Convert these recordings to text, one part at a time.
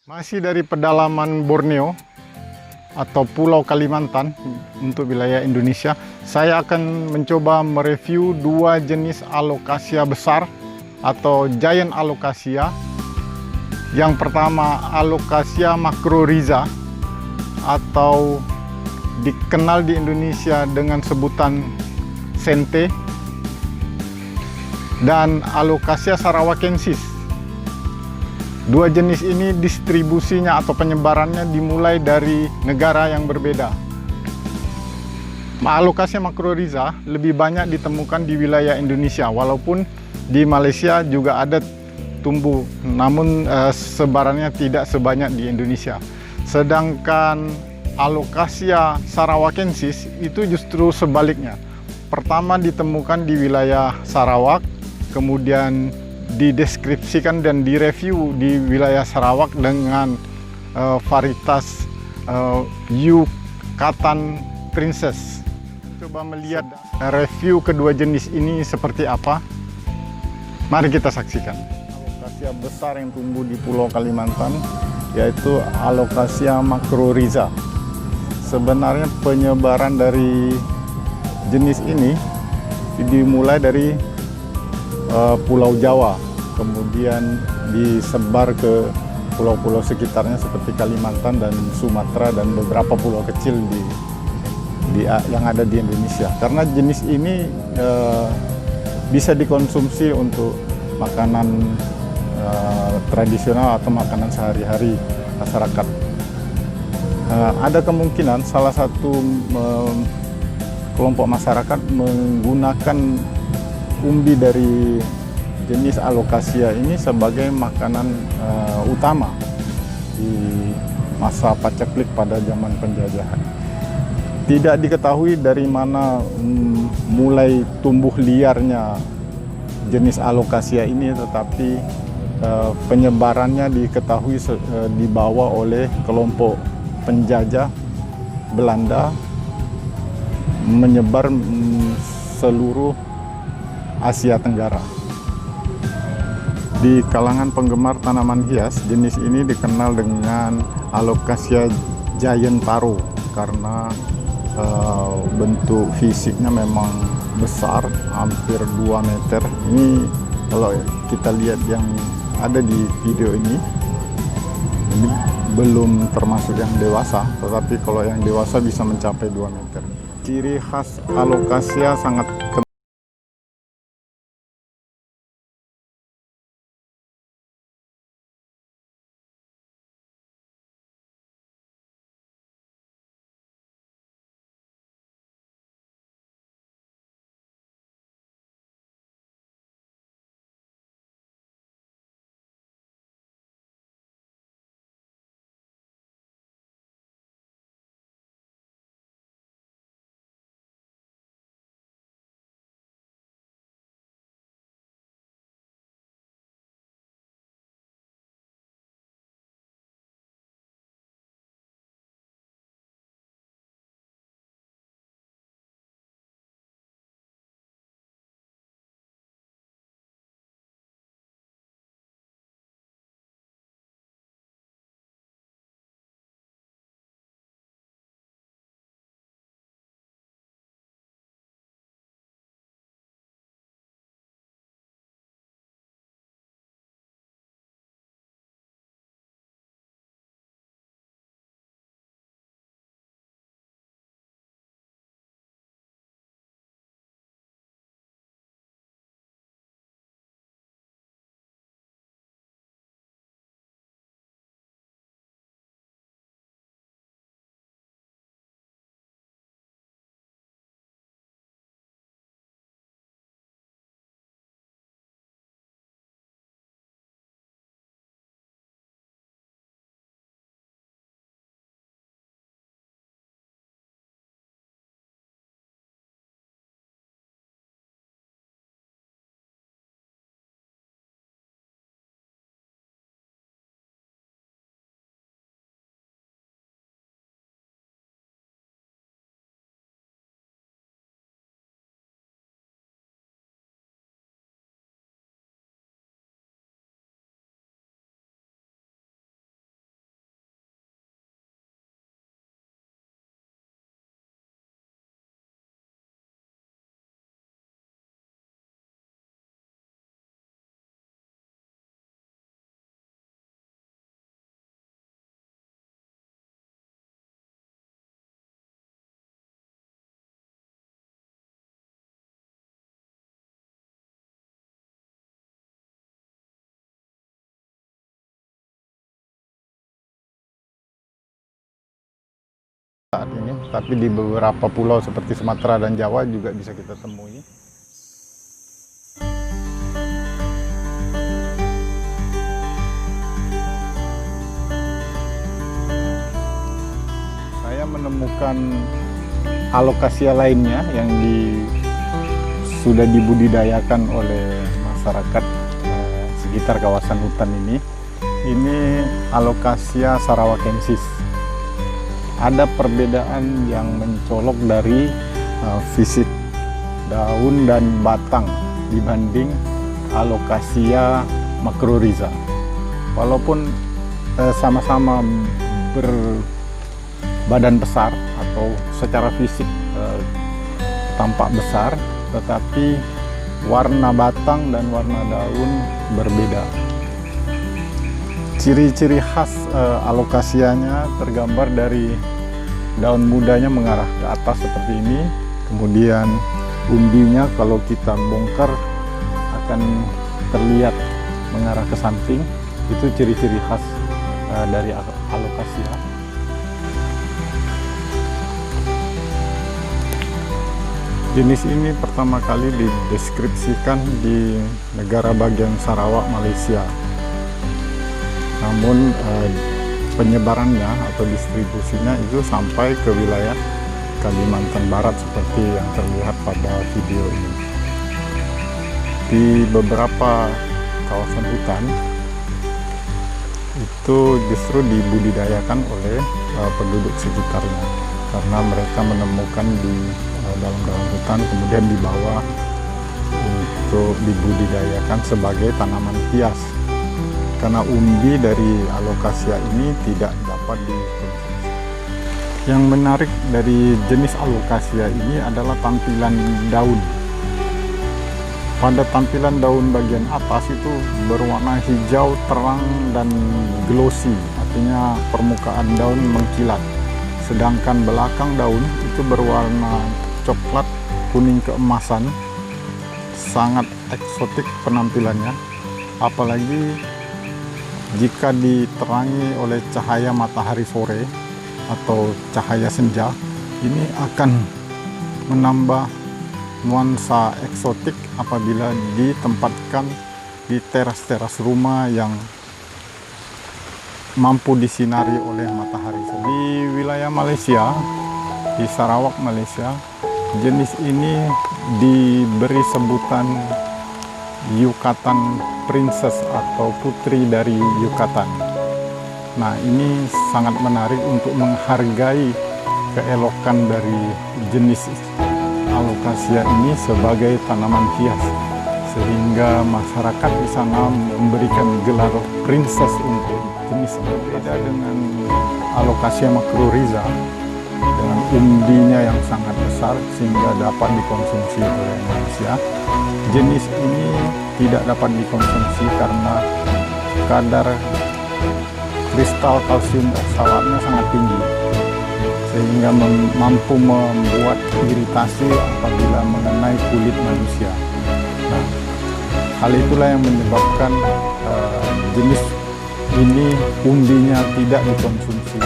Masih dari pedalaman Borneo atau Pulau Kalimantan untuk wilayah Indonesia, saya akan mencoba mereview dua jenis alokasia besar atau giant alokasia. Yang pertama alokasia macrorhiza atau dikenal di Indonesia dengan sebutan sente, dan alokasia sarawakensis. Dua jenis ini distribusinya atau penyebarannya dimulai dari negara yang berbeda. Alokasia macrorhiza lebih banyak ditemukan di wilayah Indonesia, walaupun di Malaysia juga ada tumbuh, namun sebarannya tidak sebanyak di Indonesia. Sedangkan alokasia sarawakensis itu justru sebaliknya. Pertama ditemukan di wilayah Sarawak, kemudian dideskripsikan dan direview di wilayah Sarawak dengan varietas Yucatan Princess. Coba melihat review kedua jenis ini seperti apa. Mari kita saksikan. Alokasia besar yang tumbuh di Pulau Kalimantan yaitu alokasia macrorhiza. Sebenarnya penyebaran dari jenis ini dimulai dari Pulau Jawa, kemudian disebar ke pulau-pulau sekitarnya seperti Kalimantan dan Sumatera dan beberapa pulau kecil yang ada di Indonesia. Karena jenis ini bisa dikonsumsi untuk makanan tradisional atau makanan sehari-hari masyarakat. Ada kemungkinan salah satu kelompok masyarakat menggunakan umbi dari jenis alokasia ini sebagai makanan utama di masa paceklik pada zaman penjajahan. Tidak diketahui dari mana mulai tumbuh liarnya jenis alokasia ini, tetapi penyebarannya diketahui dibawa oleh kelompok penjajah Belanda, menyebar seluruh Asia Tenggara. Di kalangan penggemar tanaman hias, jenis ini dikenal dengan alokasia giant taro karena bentuk fisiknya memang besar, hampir 2 meter. Ini kalau kita lihat yang ada di video ini belum termasuk yang dewasa, tetapi kalau yang dewasa bisa mencapai 2 meter. Ciri khas alokasia sangat saat ini, tapi di beberapa pulau seperti Sumatera dan Jawa juga bisa kita temui. Saya menemukan alokasia lainnya yang sudah dibudidayakan oleh masyarakat sekitar kawasan hutan ini. Ini Alokasia sarawakensis. Ada perbedaan yang mencolok dari fisik daun dan batang dibanding Alokasia macrorhiza. Walaupun sama-sama berbadan besar atau secara fisik tampak besar, tetapi warna batang dan warna daun berbeda. Ciri-ciri khas alokasianya tergambar dari daun mudanya mengarah ke atas seperti ini, kemudian umbinya kalau kita bongkar akan terlihat mengarah ke samping. Itu ciri-ciri khas dari alokasia. Jenis ini pertama kali dideskripsikan di negara bagian Sarawak, Malaysia. Namun penyebarannya atau distribusinya itu sampai ke wilayah Kalimantan Barat seperti yang terlihat pada video ini. Di beberapa kawasan hutan itu justru dibudidayakan oleh penduduk sekitarnya, karena mereka menemukan di dalam hutan kemudian dibawa untuk dibudidayakan sebagai tanaman hias. Karena umbi dari alokasia ini tidak dapat dikonsumsi. Yang menarik dari jenis alokasia ini adalah tampilan daun. Pada tampilan daun bagian atas itu berwarna hijau terang dan glossy, artinya permukaan daun mengkilat. Sedangkan belakang daun itu berwarna coklat kuning keemasan, sangat eksotik penampilannya, apalagi jika diterangi oleh cahaya matahari sore atau cahaya senja. Ini akan menambah nuansa eksotik apabila ditempatkan di teras-teras rumah yang mampu disinari oleh matahari sore. Di wilayah Malaysia, di Sarawak, Malaysia, jenis ini diberi sebutan Yucatan Princess atau putri dari Yucatan. Nah, ini sangat menarik untuk menghargai keelokan dari jenis alokasia ini sebagai tanaman hias, sehingga masyarakat di sana memberikan gelar princess untuk jenis ini. Beda dengan Alokasia macrorhiza dengan umbinya yang sangat besar sehingga dapat dikonsumsi oleh manusia. Jenis ini tidak dapat dikonsumsi karena kadar kristal kalsium oksalatnya sangat tinggi, sehingga mampu membuat iritasi apabila mengenai kulit manusia. Nah, hal itulah yang menyebabkan jenis ini umbinya tidak dikonsumsi.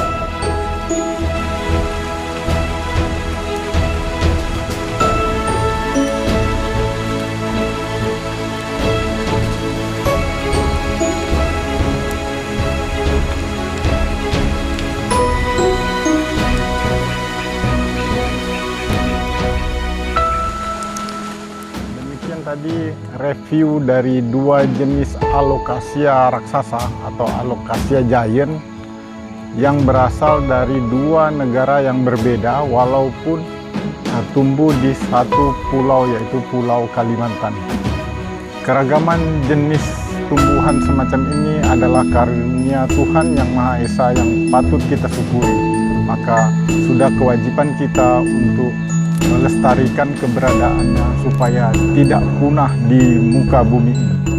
Tadi review dari dua jenis alokasia raksasa atau alokasia giant yang berasal dari dua negara yang berbeda walaupun tumbuh di satu pulau, yaitu Pulau Kalimantan. Keragaman jenis tumbuhan semacam ini adalah karunia Tuhan Yang Maha Esa yang patut kita syukuri. Maka sudah kewajiban kita untuk melestarikan keberadaannya supaya tidak punah di muka bumi ini.